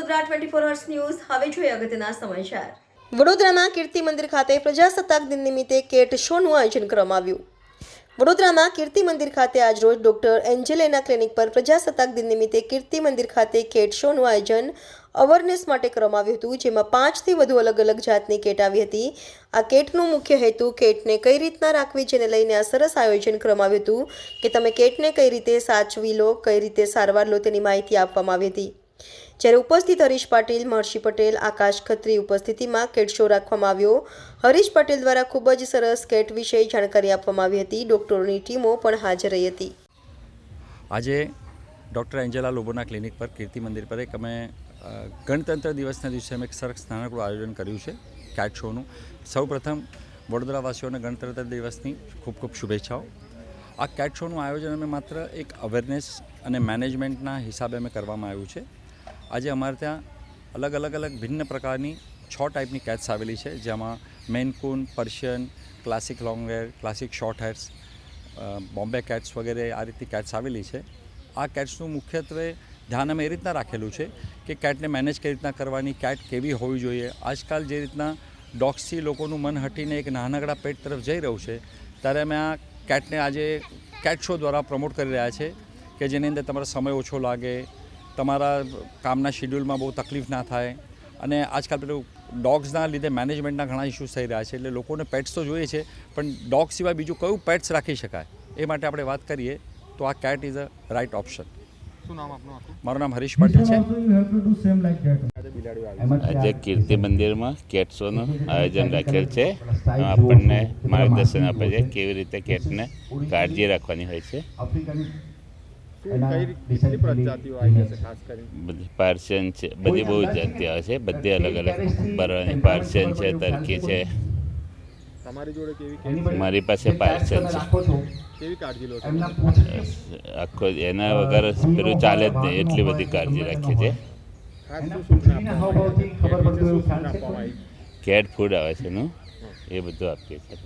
Vadodara 24 hours news હવે જોઈએ અગત્યના સમાચાર। વડોદરામાં કીર્તિ મંદિર ખાતે પ્રજાસત્તાક દિન નિમિત્તે કેટ શોનું આયોજન કરવામાં આવ્યું। વડોદરામાં કીર્તિ મંદિર ખાતે આજરોજ ડોક્ટર એન્જેલિના ક્લિનિક પર પ્રજાસત્તાક દિન નિમિત્તે કીર્તિ મંદિર ખાતે કેટ શોનું આયોજન અવેરનેસ માટે કરવામાં આવ્યું હતું, જેમાં 5થી વધુ અલગ અલગ જાતની કેટ આવી હતી। આ કેટનો મુખ્ય હેતુ કેટને કઈ રીતના રાખવી જેને લઈને આ સરસ આયોજન કરવામાં આવ્યું હતું કે તમે કેટને કઈ રીતે સાચવી લો, કઈ રીતે સારવાર લો તેની માહિતી આપવામાં આવી હતી। જ્યારે ઉપસ્થિત હરીશ પાટીલ, મહર્ષિ પટેલ, આકાશ ખત્રી ઉપસ્થિતિમાં કેટ શો રાખવામાં આવ્યો। હરીશ પટેલ દ્વારા ખૂબ જ સરસ કેટ વિશે જાણકારી આપવામાં આવી હતી। ડોક્ટરોની ટીમો પણ હાજર રહી હતી। આજે ડૉક્ટર એન્જેલા લોબોના ક્લિનિક પર કીર્તિ મંદિર પર એક અમે ગણતંત્ર દિવસના દિવસે અમે એક સરસ નાનકડું આયોજન કર્યું છે કેટ શોનું। સૌપ્રથમ વડોદરાવાસીઓને ગણતંત્ર દિવસની ખૂબ ખૂબ શુભેચ્છાઓ। આ કેટ શોનું આયોજન અમે માત્ર એક અવેરનેસ અને મેનેજમેન્ટના હિસાબે અમે કરવામાં આવ્યું છે। આજે અમારે ત્યાં અલગ ભિન્ન પ્રકારની 6 ટાઈપની કેટ્સ આવેલી છે, જેમાં Maine Coon, Persian, classic long hair, classic short hairs, Bombay cats વગેરે આ રીતની કેટ્સ આવેલી છે। આ કેટ્સનું મુખ્યત્વે ધ્યાન અમે એ રીતના રાખેલું છે કે કેટને મેનેજ કઈ રીતના કરવાની, કેટ કેવી હોવી જોઈએ। આજકાલ જે રીતના ડોગ્સથી લોકોનું મન હટીને એક નાનકડા પેટ તરફ જઈ રહ્યું છે, ત્યારે અમે આ કેટને આજે કેટ શો દ્વારા પ્રમોટ કરી રહ્યા છે કે જેની અંદર તમારો સમય ઓછો લાગે, તમારા કામના શેડ્યુલમાં બહુ તકલીફ ના થાય। અને આજકાલ પેલું ડોગ્સના લીધે મેનેજમેન્ટના ઘણા ઇશ્યુઝ થઈ રહ્યા છે, એટલે લોકોને પેટ્સ તો જોઈએ છે, પણ ડોગ સિવાય બીજું કયું પેટ્સ રાખી શકાય એ માટે આપણે વાત કરીએ તો આ cat is a right option. શું નામ આપનું? મારું નામ હરીશ પાટીલ છે। આજે કીર્તિ મંદિરમાં કેટ શોનું આયોજન રાખેલ છે। આપણને માર્ગદર્શન આપે છે કેવી રીતે કેટને કાળજી રાખવાની હોય છે। બધી પાર્સિયન છે, બધી બહુ જાતિ આવે છે, બધી અલગ બરવાની પાર્સિયન છે, ટર્કી છે। મારી પાસે પાર્સિયન છે। આખો એના વગર પેલું ચાલે જ નહીં, એટલી બધી કાળજી રાખીએ છીએ। કેટ ફૂડ આવે છે એનું, એ બધું આપીએ છીએ।